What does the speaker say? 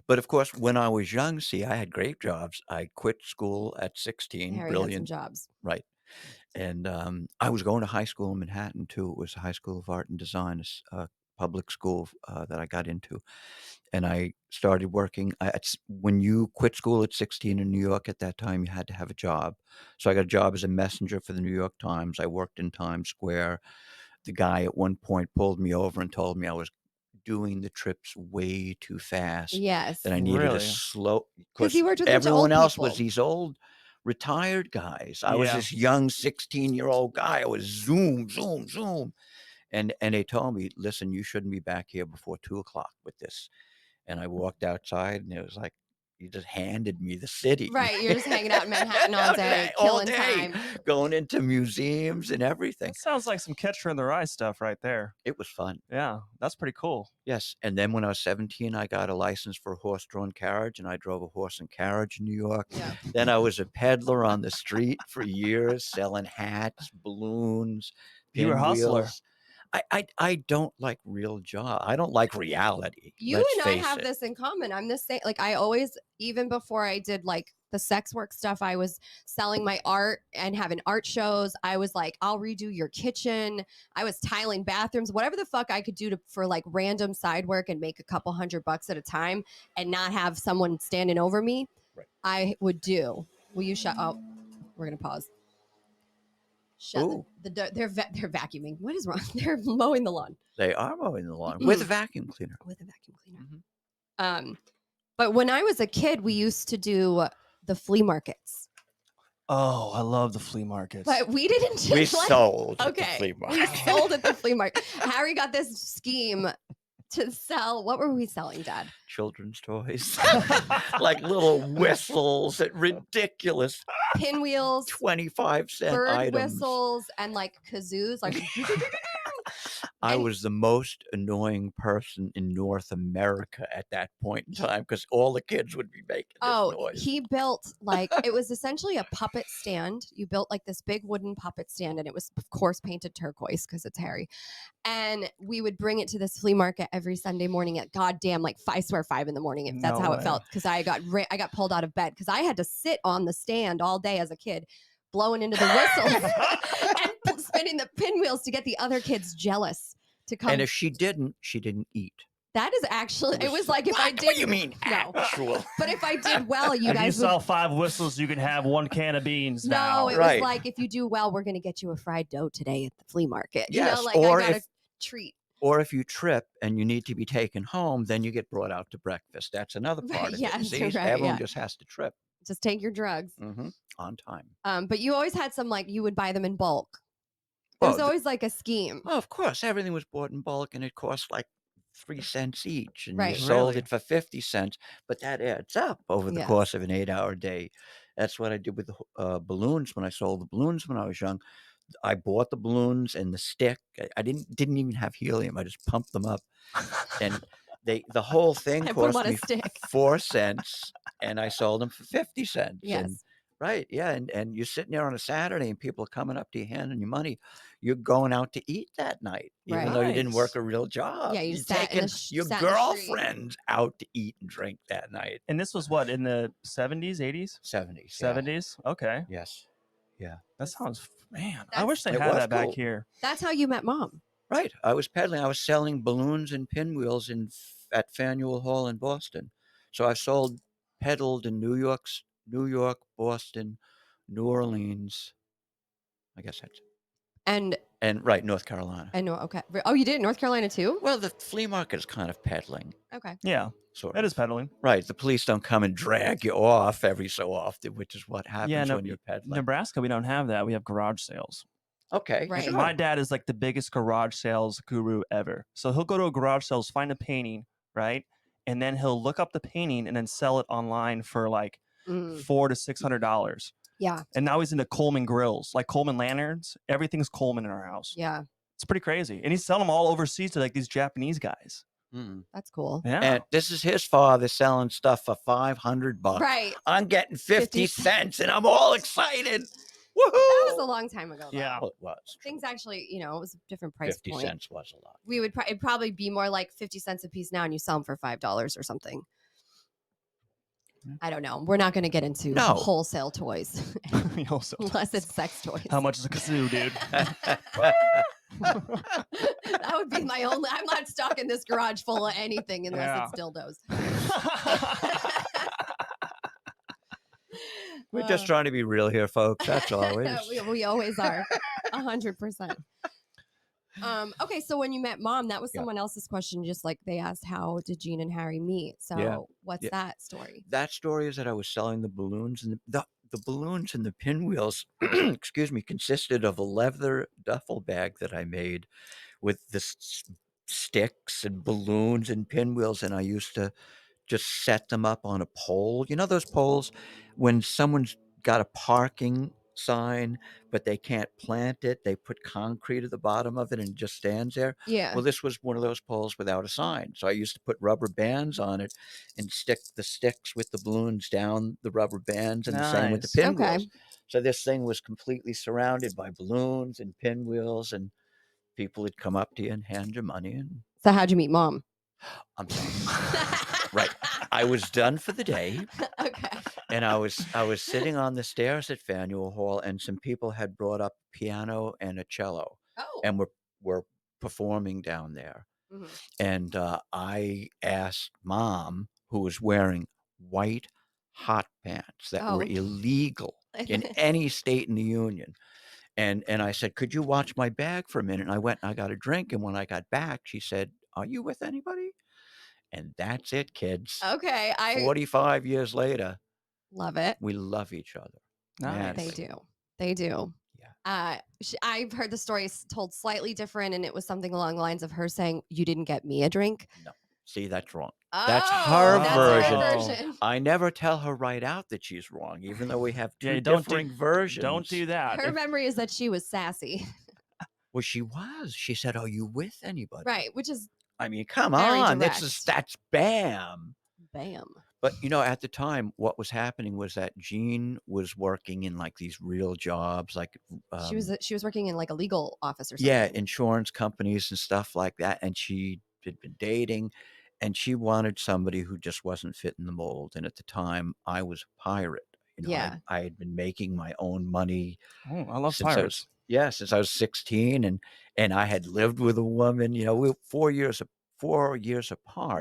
But of course, when I was young, see, I had great jobs. I quit school at 16, Harry had some brilliant, jobs. right? And I was going to high school in Manhattan too. It was a high school of art and design, a public school that I got into. And I started working. When you quit school at 16 in New York at that time, you had to have a job. So I got a job as a messenger for the New York Times. I worked in Times Square. The guy at one point pulled me over and told me I was doing the trips way too fast, that Yes. I needed to Really? slow Because he because worked with a bunch of everyone old else was people. these old retired guys. I was Yeah. this young 16-year-old guy. I was zoom, zoom, zoom. And they told me, listen, you shouldn't be back here before 2 o'clock with this. And I walked outside and it was like you just handed me the city. Right. You're just hanging out in Manhattan all day, All killing day, time. going into museums and everything. That sounds like some Catcher in the Rye stuff right there. It was fun. Yeah, that's pretty cool. Yes, and then when I was 17, I got a license for a horse-drawn carriage, and I drove a horse and carriage in New York. Yeah. Then I was a peddler on the street for years, selling hats, balloons, You were a hustler. pinwheels. I don't like real job. I don't like reality. You Let's and I face have it. this in common. I'm the same. Like I always, even before I did like the sex work stuff, I was selling my art and having art shows. I was like, I'll redo your kitchen. I was tiling bathrooms, whatever the fuck I could do for like random side work and make a couple $100 at a time and not have someone standing over me. Right. I would do. Will you shut? Oh, we're gonna pause. Shut Ooh. they're vacuuming. What is wrong? They're mowing the lawn They are mowing the lawn with a vacuum cleaner. with a vacuum cleaner. Mhm. But when I was a kid, we used to do the flea markets. Oh, I love the flea markets. But we didn't just We like, sold at the okay. flea We market. sold at the flea market. Harry got this scheme to sell. What were we selling, Dad? Children's toys, like little whistles at ridiculous Pinwheels, 25-cent bird items. whistles, and like kazoos. Like I And- was the most annoying person in North America at that point in time because all the kids would be making this noise. he built like it was essentially a puppet stand. You built like this big wooden puppet stand, and it was of course painted turquoise because it's Harry. And we would bring it to this flea market every Sunday morning at goddamn like I swear 5 in the morning if that's No how way. it felt because I got pulled out of bed because I had to sit on the stand all day as a kid, blowing into the whistles and spinning the pinwheels to get the other kids jealous to come. And if she didn't eat. That is actually it was like if I What did do you mean no. actual? But if I did well, you if guys you would sell 5 whistles, you can have 1 can of beans now. No, it Right. was like if you do well, we're gonna get you a fried dough today at the flea market. You Yes, know, like or I got if- a treat. Or if you trip and you need to be taken home, then you get brought out to breakfast. That's another part of it. Yes, See, right, everyone yeah. just has to trip Just take your drugs. on time. But you always had some like you would buy them in bulk. There was Oh, always like a scheme. Oh, of course, everything was bought in bulk, and it cost like 3 cents each, and Right. you sold Really? it for 50 cents. But that adds up over the Yes. course of an 8-hour day. That's what I did with the balloons when I sold the balloons when I was young. I bought the balloons and the stick. I didn't even have helium. I just pumped them up, and the whole thing I put 'em cost on a me stick. 4 cents, and I sold them for 50 cents. Yes. And right, yeah, and you're sitting there on a Saturday, and people are coming up to you handing you money. You're going out to eat that night, even Right. though you didn't work Nice. a real job. Yeah, you You're just sat in taking the sh- your sat in the street. girlfriends out to eat and drink that night. And this was what, in the 70s, 80s? 70s. 70s? Okay. Yes. Yeah. That sounds, man, I That's- wish they It had was that back cool. here. That's how you met Mom. Right. I was peddling. I was selling balloons and pinwheels at Faneuil Hall in Boston. So I peddled in New York, Boston, New Orleans. I guess that's it. And right, North Carolina. I know. Okay. Oh, you did it in North Carolina too? Well, the flea market is kind of peddling, Okay. Yeah, sort it of. is peddling. Right. The police don't come and drag you off every so often, which is what happens Yeah, no, when you're peddling. Nebraska, we don't have that. We have garage sales. Okay. Right. Sure. My dad is like the biggest garage sales guru ever. So he'll go to a garage sales, find a painting, right? And then he'll look up the painting and then sell it online for like Mm, $400 to $600. yeah. And now he's into Coleman grills, like Coleman lanterns. Everything's Coleman in our house. Yeah. It's pretty crazy. And he's selling them all overseas to like these Japanese guys. Mm. That's cool. Yeah. And this is his father selling stuff for $500. Right. I'm getting 50 50 cents, and I'm all excited. Woohoo! That was a long time ago. Though. Yeah. Well, it was. Things actually, you know, it was a different price 50 point. cents was a lot. We would it'd probably be more like 50 cents a piece now, and you sell them for $5 or something. I don't know. We're not going to get into No. wholesale toys unless it's sex toys. How much is a kazoo, dude? That would be my only. I'm not stocking this garage full of anything unless it's dildos. We're just trying to be real here, folks. That's all. We always are. 100%. Okay, so when you met Mom, that was someone else's question. Just like they asked, how did Gene and Harry meet? So what's that story? That story is that I was selling the balloons, and the balloons and the pinwheels, excuse me, consisted of a leather duffel bag that I made with sticks and balloons and pinwheels, and I used to just set them up on a pole. You know those poles when someone's got a parking sign, but they can't plant it, they put concrete at the bottom of it and it just stands there? Yeah. Well, this was one of those poles without a sign. So I used to put rubber bands on it and stick the sticks with the balloons down the rubber bands, and the same with the Nice. pinwheels. So this thing was completely surrounded by balloons and pinwheels, and people would come up to you and hand you money. And So how'd you meet Mom? I'm sorry. Right. I was done for the day, Okay. and I was sitting on the stairs at Faneuil Hall, and some people had brought up a piano and a cello, Oh. and were performing down there. Mhm. And I asked Mom, who was wearing white hot pants that were Oh. illegal in any state in the union. And I said, "Could you watch my bag for a minute?" And I went and I got a drink, and when I got back, she said, "Are you with anybody?" And that's it, kids. Okay. I 45 years later, love it. we love each other. Nice. They madly. do. They do. Yeah. I've heard the story told slightly different, and it was something along the lines of her saying, "You didn't get me a drink." No. See, that's wrong. Oh, That's her that's version. her version. I never tell her right out that she's wrong, even though we have two Yeah, differing versions. don't do that. Her memory is that she was sassy. Well, she was. She said, "Are you with anybody?" Right, which is I mean, come very on. direct. That's bam. Bam. But, you know, at the time, what was happening was that Jean was working in, like, these real jobs, like, She was working in like a legal office or something. yeah, insurance companies and stuff like that, and she had been dating, and she wanted somebody who just wasn't fitting the mold, and at the time, I was a pirate. You know, Yeah. I had been making my own money Oh, I love since pirates. since I was 16, and I had lived with a woman, you know, we were 4 years apart.